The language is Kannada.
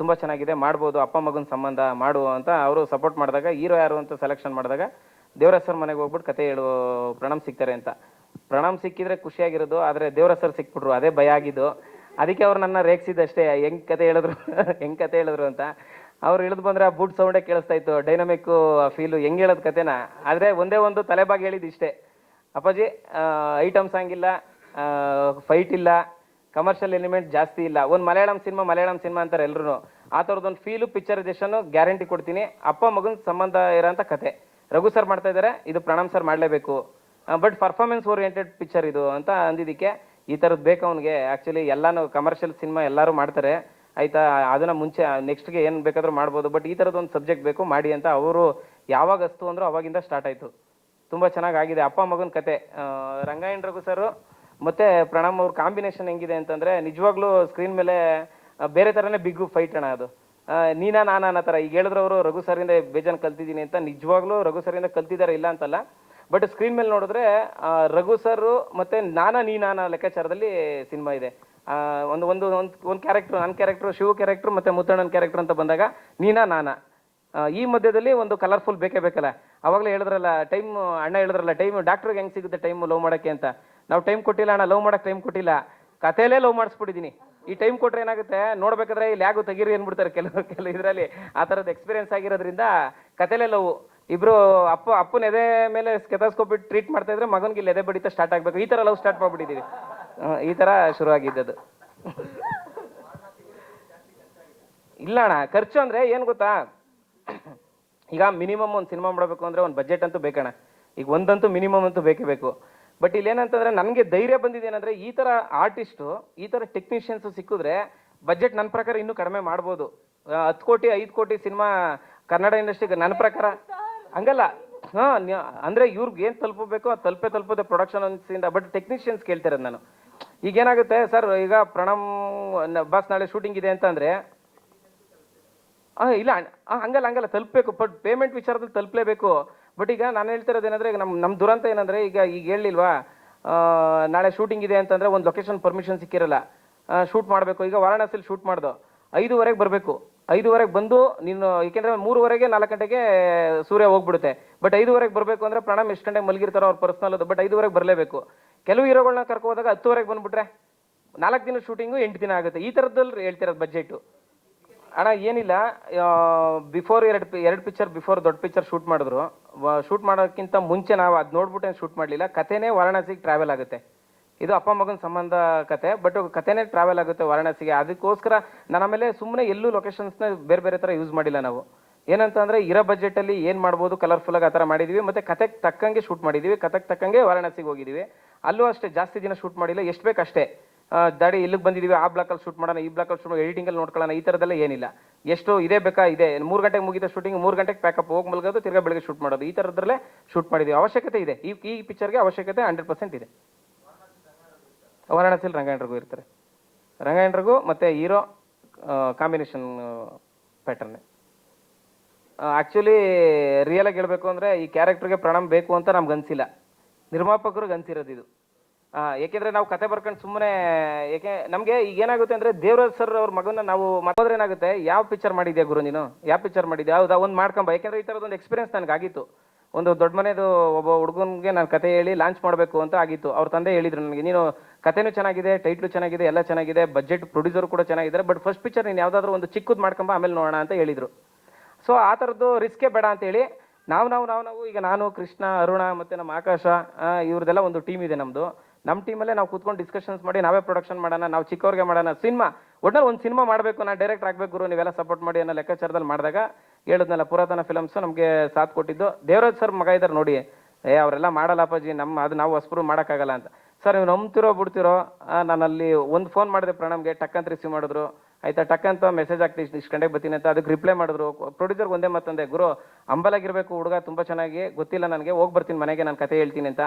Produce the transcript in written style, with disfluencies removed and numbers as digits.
ತುಂಬ ಚೆನ್ನಾಗಿದೆ, ಮಾಡ್ಬೋದು, ಅಪ್ಪ ಮಗನ ಸಂಬಂಧ ಮಾಡು ಅಂತ ಅವರು ಸಪೋರ್ಟ್ ಮಾಡಿದಾಗ ಹೀರೋ ಯಾರು ಅಂತ ಸೆಲೆಕ್ಷನ್ ಮಾಡಿದಾಗ ದೇವರಾಜ್ ಸರ್ ಮನೆಗೆ ಹೋಗ್ಬಿಟ್ಟು ಕತೆ ಹೇಳು ಪ್ರಣಮ್ ಸಿಗ್ತಾರೆ ಅಂತ. ಪ್ರಣಮ್ ಸಿಕ್ಕಿದ್ರೆ ಖುಷಿಯಾಗಿರೋದು, ಆದರೆ ದೇವರಾಜ್ ಸರ್ ಸಿಕ್ಬಿಟ್ರು, ಅದೇ ಭಯ ಆಗಿದ್ದು. ಅದಕ್ಕೆ ಅವ್ರು ನನ್ನ ರೇಗಿಸಿದಷ್ಟೇ, ಹೆಂಗೆ ಕತೆ ಹೇಳಿದ್ರು ಹೆಂಗೆ ಕತೆ ಹೇಳಿದ್ರು ಅಂತ. ಅವ್ರು ಇಳಿದು ಬಂದರೆ ಆ ಬೂಟ್ ಸೌಂಡೇ ಕೇಳಿಸ್ತಾ ಇತ್ತು, ಡೈನಮಿಕ್ಕು ಫೀಲು ಹೆಂಗೆ ಹೇಳೋದು ಕತೆನ. ಆದರೆ ಒಂದೇ ಒಂದು ತಲೆಬಾಗಿ ಹೇಳಿದ್ದು ಇಷ್ಟೇ, ಅಪ್ಪಾಜಿ ಐಟಮ್ ಸಾಂಗ್ ಇಲ್ಲ, ಫೈಟ್ ಇಲ್ಲ, ಕಮರ್ಷಿಯಲ್ ಎಲಿಮೆಂಟ್ ಜಾಸ್ತಿ ಇಲ್ಲ, ಒಂದು ಮಲಯಾಳಂ ಸಿನಿಮಾ ಅಂತಾರೆ ಎಲ್ಲರೂ, ಆ ಥರದ್ದೊಂದು ಫೀಲು ಪಿಕ್ಚರೈಸೇಷನ್ನು ಗ್ಯಾರಂಟಿ ಕೊಡ್ತೀನಿ, ಅಪ್ಪ ಮಗನ ಸಂಬಂಧ ಇರೋಂಥ ಕತೆ. ರಘು ಸರ್ ಮಾಡ್ತಾ ಇದ್ದಾರೆ, ಇದು ಪ್ರಣಮ್ ಸರ್ ಮಾಡಲೇಬೇಕು, ಬಟ್ ಪರ್ಫಾರ್ಮೆನ್ಸ್ ಓರಿಯೆಂಟೆಡ್ ಪಿಕ್ಚರ್ ಇದು ಅಂತ ಅಂದಿದ್ದಕ್ಕೆ ಈ ಥರದ್ದು ಬೇಕು ಅವನಿಗೆ. ಆ್ಯಕ್ಚುಲಿ ಎಲ್ಲನೂ ಕಮರ್ಷಿಯಲ್ ಸಿನಿಮಾ ಎಲ್ಲರೂ ಮಾಡ್ತಾರೆ ಆಯಿತಾ, ಅದನ್ನು ಮುಂಚೆ ನೆಕ್ಸ್ಟ್ಗೆ ಏನು ಬೇಕಾದರೂ ಮಾಡ್ಬೋದು, ಬಟ್ ಈ ಥರದ್ದೊಂದು ಸಬ್ಜೆಕ್ಟ್ ಬೇಕು ಮಾಡಿ ಅಂತ ಅವರು ಯಾವಾಗ ಅಸ್ತು ಅಂದರು ಅವಾಗಿಂದ ಸ್ಟಾರ್ಟ್ ಆಯಿತು. ತುಂಬ ಚೆನ್ನಾಗಿದೆ ಅಪ್ಪ ಮಗನ ಕತೆ. ರಂಗಾಯಣ್ ರಘು ಸರು ಮತ್ತು ಪ್ರಣಮ್ ಅವ್ರ ಕಾಂಬಿನೇಷನ್ ಹೆಂಗಿದೆ ಅಂತಂದರೆ ನಿಜವಾಗ್ಲೂ ಸ್ಕ್ರೀನ್ ಮೇಲೆ ಬೇರೆ ಥರನೇ ಬಿಗ್ಗು ಫೈಟ್ ಅಣ್ಣ ಅದು. ನೀನಾ ನಾನಾ ಅನ್ನೋ ಥರ ಈಗ ಹೇಳಿದ್ರು ಅವರು, ರಘು ಸರಿಂದ ಬೇಜಾನ್ ಕಲ್ತಿದ್ದೀನಿ ಅಂತ. ನಿಜವಾಗ್ಲೂ ರಘು ಸರಿಂದ ಕಲ್ತಿದ್ದಾರೆ ಇಲ್ಲ ಅಂತಲ್ಲ, ಬಟ್ ಸ್ಕ್ರೀನ್ ಮೇಲೆ ನೋಡಿದ್ರೆ ರಘು ಸರ್ ಮತ್ತು ನೀನಾ ಲೆಕ್ಕಾಚಾರದಲ್ಲಿ ಸಿನಿಮಾ ಇದೆ. ಒಂದು ಒಂದು ಒಂದು ಒಂದು ಕ್ಯಾರೆಕ್ಟ್ರು, ನನ್ನ ಕ್ಯಾರೆಕ್ಟ್ರು, ಶಿವ ಕ್ಯಾರೆಕ್ಟ್ರು ಮತ್ತು ಮುತ್ತಣ್ಣನ ಕ್ಯಾರೆಕ್ಟರ್ ಅಂತ ಬಂದಾಗ ನೀನಾ ನಾನಾ, ಈ ಮಧ್ಯದಲ್ಲಿ ಒಂದು ಕಲರ್ಫುಲ್ ಬೇಕೇ ಬೇಕಲ್ಲ. ಅವಾಗಲೇ ಹೇಳಿದ್ರಲ್ಲ ಟೈಮ್, ಅಣ್ಣ ಹೇಳಿದ್ರಲ್ಲ ಟೈಮ್ ಡಾಕ್ಟ್ರಿಗೆ ಹೆಂಗೆ ಸಿಗುತ್ತೆ ಟೈಮ್ ಲವ್ ಮಾಡೋಕ್ಕೆ ಅಂತ. ನಾವು ಟೈಮ್ ಕೊಟ್ಟಿಲ್ಲ ಅಣ್ಣ, ಲವ್ ಮಾಡೋಕ್ಕೆ ಟೈಮ್ ಕೊಟ್ಟಿಲ್ಲ, ಕಥೆಯಲ್ಲೇ ಲವ್ ಮಾಡಿಸ್ಬಿಟ್ಟಿದ್ದೀನಿ. ಈ ಟೈಮ್ ಕೊಟ್ಟರೆ ಏನಾಗುತ್ತೆ ನೋಡ್ಬೇಕಾದ್ರೆ ಇಲ್ಲಿ ಯಾಗು ತೆಗೀರಿ ಅಂದ್ಬಿಡ್ತಾರೆ ಕೆಲವು ಇದರಲ್ಲಿ. ಆ ಥರದ್ದು ಎಕ್ಸ್ಪೀರಿಯನ್ಸ್ ಆಗಿರೋದ್ರಿಂದ ಕಥೆಯಲ್ಲೇ ಲವ್. ಇಬ್ಬರು ಅಪ್ಪನ ಎದೆ ಮೇಲೆ ಸ್ಕೆಥೋಸ್ಕೋಪ್ ಬಿಟ್ಟು ಟ್ರೀಟ್ ಮಾಡ್ತಾ ಇದ್ರೆ ಮಗನಿಗೆ ಇಲ್ಲಿ ಎದೆ ಬಡಿತ ಸ್ಟಾರ್ಟ್ ಆಗಬೇಕು, ಈ ಥರ ಲವ್ ಸ್ಟಾರ್ಟ್ ಮಾಡಿಬಿಟ್ಟಿದ್ದೀವಿ. ಈ ಥರ ಶುರುವಾಗಿದ್ದದು. ಇಲ್ಲ ಅಣ್ಣ, ಖರ್ಚು ಅಂದರೆ ಏನು ಗೊತ್ತಾ, ಈಗ ಮಿನಿಮಮ್ ಒಂದು ಸಿನಿಮಾ ಮಾಡಬೇಕು ಅಂದರೆ ಒಂದು ಬಜೆಟ್ ಅಂತೂ ಬೇಕಣ್ಣ. ಈಗ ಒಂದಂತೂ ಮಿನಿಮಮ್ ಅಂತೂ ಬೇಕೇ ಬೇಕು. ಬಟ್ ಇಲ್ಲಿ ಏನಂತಂದರೆ ನನಗೆ ಧೈರ್ಯ ಬಂದಿದ್ದೇನೆಂದರೆ, ಈ ಥರ ಆರ್ಟಿಸ್ಟು, ಈ ಥರ ಟೆಕ್ನಿಷಿಯನ್ಸು ಸಿಕ್ಕಿದ್ರೆ ಬಜೆಟ್ ನನ್ನ ಪ್ರಕಾರ ಇನ್ನೂ ಕಡಿಮೆ ಮಾಡ್ಬೋದು. 10 ಕೋಟಿ 5 ಕೋಟಿ ಸಿನಿಮಾ ಕನ್ನಡ ಇಂಡಸ್ಟ್ರಿಗೆ ನನ್ನ ಪ್ರಕಾರ ಹಂಗಲ್ಲ. ಅಂದರೆ ಇವ್ರಿಗೆ ಏನು ತಲುಪಬೇಕು ಅದು ತಲುಪೋದೆ ಪ್ರೊಡಕ್ಷನ್ ಅನ್ಸಿಂದ. ಬಟ್ ಟೆಕ್ನಿಷಿಯನ್ಸ್ ಕೇಳ್ತಿರೋದು ನಾನು. ಈಗೇನಾಗುತ್ತೆ ಸರ್, ಈಗ ಪ್ರಣಮ್ ಬಸ್ ನಾಳೆ ಶೂಟಿಂಗ್ ಇದೆ ಅಂತಂದರೆ ಇಲ್ಲ ಹಂಗಲ್ಲ ತಲುಪಬೇಕು, ಬಟ್ ಪೇಮೆಂಟ್ ವಿಚಾರದಲ್ಲಿ ತಲುಪಲೇಬೇಕು. ಬಟ್ ಈಗ ನಾನು ಹೇಳ್ತಿರೋದು ಏನಂದರೆ, ಈಗ ನಮ್ಮ ದುರಂತ ಏನಂದರೆ, ಈಗ ಹೇಳಿಲ್ವಾ ನಾಳೆ ಶೂಟಿಂಗ್ ಇದೆ ಅಂತಂದರೆ ಒಂದು ಲೊಕೇಶನ್ ಪರ್ಮಿಷನ್ ಸಿಕ್ಕಿರಲ್ಲ, ಶೂಟ್ ಮಾಡಬೇಕು. ಈಗ ವಾರಾಣಸಿಲಿ ಶೂಟ್ ಮಾಡ್ದು 5:30ಗೆ ಬರಬೇಕು, 5:30ಗೆ ಬಂದು ನೀನು, ಏಕೆಂದರೆ 3:30 4 ಗಂಟೆಗೆ ಸೂರ್ಯ ಹೋಗ್ಬಿಡುತ್ತೆ. ಬಟ್ 5:30ಗೆ ಬರಬೇಕು ಅಂದರೆ ಪ್ರಣಮ್ ಎಷ್ಟು ಗಂಟೆಗೆ ಮಲಗಿರ್ತಾರೋ ಅವ್ರ ಪರ್ಸ್ನಲ್ ಅದು, ಬಟ್ 5:30ಗೆ ಬರಲೇಬೇಕು. ಕೆಲವು ಹೀರೋಗಳನ್ನ ಕರ್ಕೊ ಹೋದಾಗ 10:30ಗೆ ಬಂದುಬಿಟ್ರೆ 4 ದಿನ ಶೂಟಿಂಗು 8 ದಿನ ಆಗುತ್ತೆ. ಈ ಥರದಲ್ಲಿ ಹೇಳ್ತಿರೋದು ಬಜೆಟು. ಅಣ್ಣ ಏನಿಲ್ಲ, ಬಿಫೋರ್ ಎರಡು ಪಿಕ್ಚರ್ ಬಿಫೋರ್ ದೊಡ್ಡ ಪಿಕ್ಚರ್ ಶೂಟ್ ಮಾಡಿದ್ರು. ಶೂಟ್ ಮಾಡೋಕ್ಕಿಂತ ಮುಂಚೆ ನಾವು ಅದು ನೋಡ್ಬಿಟ್ಟು ಶೂಟ್ ಮಾಡಲಿಲ್ಲ. ಕಥೆನೇ ವಾರಾಣಸಿಗೆ ಟ್ರಾವೆಲ್ ಆಗುತ್ತೆ. ಇದು ಅಪ್ಪ ಮಗನ ಸಂಬಂಧ ಕತೆ, ಬಟ್ ಕಥೆನೇ ಟ್ರಾವೆಲ್ ಆಗುತ್ತೆ ವಾರಾಣಸಿಗೆ. ಅದಕ್ಕೋಸ್ಕರ ನಾನು ಆಮೇಲೆ ಸುಮ್ಮನೆ ಎಲ್ಲೂ ಲೊಕೇಶನ್ಸ್ನ ಬೇರೆ ಬೇರೆ ಥರ ಯೂಸ್ ಮಾಡಿಲ್ಲ ನಾವು. ಏನಂತಂದರೆ ಇರೋ ಬಜೆಟಲ್ಲಿ ಏನು ಮಾಡ್ಬೋದು ಕಲರ್ಫುಲ್ಲಾಗಿ ಆ ಥರ ಮಾಡಿದ್ದೀವಿ. ಮತ್ತು ಕತೆಗೆ ತಕ್ಕಂಗೆ ಶೂಟ್ ಮಾಡಿದ್ದೀವಿ, ಕತೆಗೆ ತಕ್ಕಂಗೆ ವಾರಾಣಸಿಗೆ ಹೋಗಿದ್ದೀವಿ. ಅಲ್ಲೂ ಅಷ್ಟೇ ಜಾಸ್ತಿ ದಿನ ಶೂಟ್ ಮಾಡಿಲ್ಲ, ಎಷ್ಟು ಬೇಕು ಅಷ್ಟೇ. ದಾಡಿ ಇಲ್ಲಿಗೆ ಬಂದಿದ್ದೀವಿ, ಆ ಬ್ಲಾಕಲ್ಲಿ ಶೂಟ್ ಮಾಡೋಣ, ಈ ಬ್ಲಾಕಲ್ಲಿ ಶೂಟ್ ಎಡಿಟಿಂಗಲ್ಲಿ ನೋಡ್ಕೊಳ್ಳೋಣ, ಈ ಥರದ್ದೆಲ್ಲ ಏನಿಲ್ಲ. ಎಷ್ಟು ಇದೇ ಬೇಕಾ ಇದೆ, 3 ಗಂಟೆಗೆ ಮುಗಿದ ಶೂಟಿಂಗ್ 3 ಗಂಟೆಗೆ ಪ್ಯಾಕಪ್ ಹೋಗಿ ಮಲಗೋದು, ತಿರ್ಗಾ ಬೆಳಗ್ಗೆ ಶೂಟ್ ಮಾಡೋದು, ಈ ಥರದ್ರಲ್ಲೇ ಶೂಟ್ ಮಾಡಿದ್ದೀವಿ. ಅವಶ್ಯಕತೆ ಇದೆ, ಈ ಪಿಕ್ಚರ್ಗೆ ಅವಶ್ಯಕತೆ 100% ಇದೆ. ವಾರಾಣಸಿಯಲ್ಲಿ ರಂಗಾಯಣ್ ರಘು ಇರ್ತಾರೆ. ರಂಗಾಯಣ್ ರಘು ಮತ್ತು ಹೀರೋ ಕಾಂಬಿನೇಷನ್ ಪ್ಯಾಟರ್ನೇ. ಆ್ಯಕ್ಚುಲಿ ರಿಯಲಾಗಿ ಹೇಳಬೇಕು ಅಂದರೆ ಈ ಕ್ಯಾರೆಕ್ಟರ್ಗೆ ಪ್ರಣಮ್ ಬೇಕು ಅಂತ ನಮ್ಗೆ ಅನಿಸಿಲ್ಲ, ನಿರ್ಮಾಪಕರಿಗೆ ಅನಿಸಿರೋದು ಇದು. ಏಕೆಂದರೆ ನಾವು ಕತೆ ಬರ್ಕೊಂಡು ಸುಮ್ಮನೆ ನಮಗೆ ಈಗ ಏನಾಗುತ್ತೆ ಅಂದರೆ, ದೇವರಾಜ್ ಸರ್ ಅವ್ರ ಮಗನ ನಾವು ಮತ್ತೋದ್ರೆ ಏನಾಗುತ್ತೆ, ಯಾವ ಪಿಕ್ಚರ್ ಮಾಡಿದ್ಯಾ ಗುರು ನೀನು, ಯಾವ ಪಿಕ್ಚರ್ ಮಾಡಿದ್ಯಾ, ಹೌದಾ ಒಂದು ಮಾಡ್ಕೊಂಬ. ಯಾಕೆಂದರೆ ಈ ಥರದೊಂದು ಎಕ್ಸ್ಪೀರಿಯನ್ಸ್ ನನಗಾಗಿತ್ತು. ಒಂದು ದೊಡ್ಡ ಮನೆದು ಒಬ್ಬ ಹುಡುಗನಿಗೆ ನಾನು ಕತೆ ಹೇಳಿ ಲಾಂಚ್ ಮಾಡಬೇಕು ಅಂತ ಆಗಿತ್ತು. ಅವ್ರ ತಂದೆ ಹೇಳಿದ್ರು ನನಗೆ, ನೀನು ಕತೆನೂ ಚೆನ್ನಾಗಿದೆ, ಟೈಟ್ಲು ಚೆನ್ನಾಗಿದೆ, ಎಲ್ಲ ಚೆನ್ನಾಗಿದೆ, ಬಜೆಟ್ ಪ್ರೊಡ್ಯೂಸರ್ ಕೂಡ ಚೆನ್ನಾಗಿದ್ದಾರೆ, ಬಟ್ ಫಸ್ಟ್ ಪಿಕ್ಚರ್ ನೀನು ಯಾವುದಾದ್ರೂ ಒಂದು ಚಿಕ್ಕದು ಮಾಡ್ಕೊಂಬ, ಆಮೇಲೆ ನೋಡೋಣ ಅಂತ ಹೇಳಿದರು. ಸೊ ಆ ಥರದ್ದು ರಿಸ್ಕೇ ಬೇಡ ಅಂತೇಳಿ ನಾವು ಈಗ ನಾನು, ಕೃಷ್ಣ, ಅರುಣ ಮತ್ತು ನಮ್ಮ ಆಕಾಶ, ಇವ್ರದ್ದೆಲ್ಲ ಒಂದು ಟೀಮ್ ಇದೆ ನಮ್ಮದು. ನಮ್ಮ ಟೀಮಲ್ಲೇ ನಾವು ಕೂತ್ಕೊಂಡು ಡಿಸ್ಕಷನ್ಸ್ ಮಾಡಿ ನಾವೇ ಪ್ರೊಡಕ್ಷನ್ ಮಾಡೋಣ, ನಾವು ಚಿಕ್ಕವ್ರಿಗೆ ಮಾಡೋಣ ಸಿನಿಮಾ, ಒಟ್ನಲ್ಲಿ ಒಂದು ಸಿನಿಮಾ ಮಾಡಬೇಕು, ನಾನು ಡೈರೆಕ್ಟರ್ ಆಗಬೇಕು ಗುರು, ನೀವೆಲ್ಲ ಸಪೋರ್ಟ್ ಮಾಡಿ ಅನ್ನೋ ಲೆಕ್ಕಾಚಾರದಲ್ಲಿ ಮಾಡಿದಾಗ ಹೇಳಿದ್ನಲ್ಲ, ಪುರಾತನ ಫಿಲಮ್ಸು ನಮಗೆ ಸಾಥ್ ಕೊಟ್ಟಿದ್ದು. ದೇವರಾಜ್ ಸರ್ ಮಗ ಇದ್ದಾರೆ ನೋಡಿ, ಅವರೆಲ್ಲ ಮಾಡಲ್ಲ ಅಪ್ಪಾಜಿ, ಅದು ನಾವು ಹೊಸಬ್ರು ಮಾಡೋಕ್ಕಾಗಲ್ಲ ಅಂತ. ಸರ್ ನೀವು ನಂಬ್ತಿರೋ ಬಿಡ್ತಿರೋ, ನಾನು ಅಲ್ಲಿ ಒಂದು ಫೋನ್ ಮಾಡಿದೆ ಪ್ರಣಮ್ಗೆ, ಟಕ್ ಅಂತ ರಿಸೀವ್ ಮಾಡಿದ್ರು, ಆಯ್ತಾ, ಟಕ್ ಅಂತ ಮೆಸೇಜ್ ಆಗ್ತಿ ಇಷ್ಟು ಗಂಟೆಗೆ ಬರ್ತೀನಿ ಅಂತ. ಅದಕ್ಕೆ ರಿಪ್ಲೈ ಮಾಡಿದ್ರು. ಪ್ರೊಡ್ಯೂಸರ್ಗೆ ಒಂದೇ ಮತ್ತಂದೆ, ಗುರು ಅಂಬಲಾಗಿರಬೇಕು ಹುಡುಗ, ತುಂಬ ಚೆನ್ನಾಗಿ ಗೊತ್ತಿಲ್ಲ ನನಗೆ, ಹೋಗಿ ಬರ್ತೀನಿ ಮನೆಗೆ, ನಾನು ಕತೆ ಹೇಳ್ತೀನಿ ಅಂತ.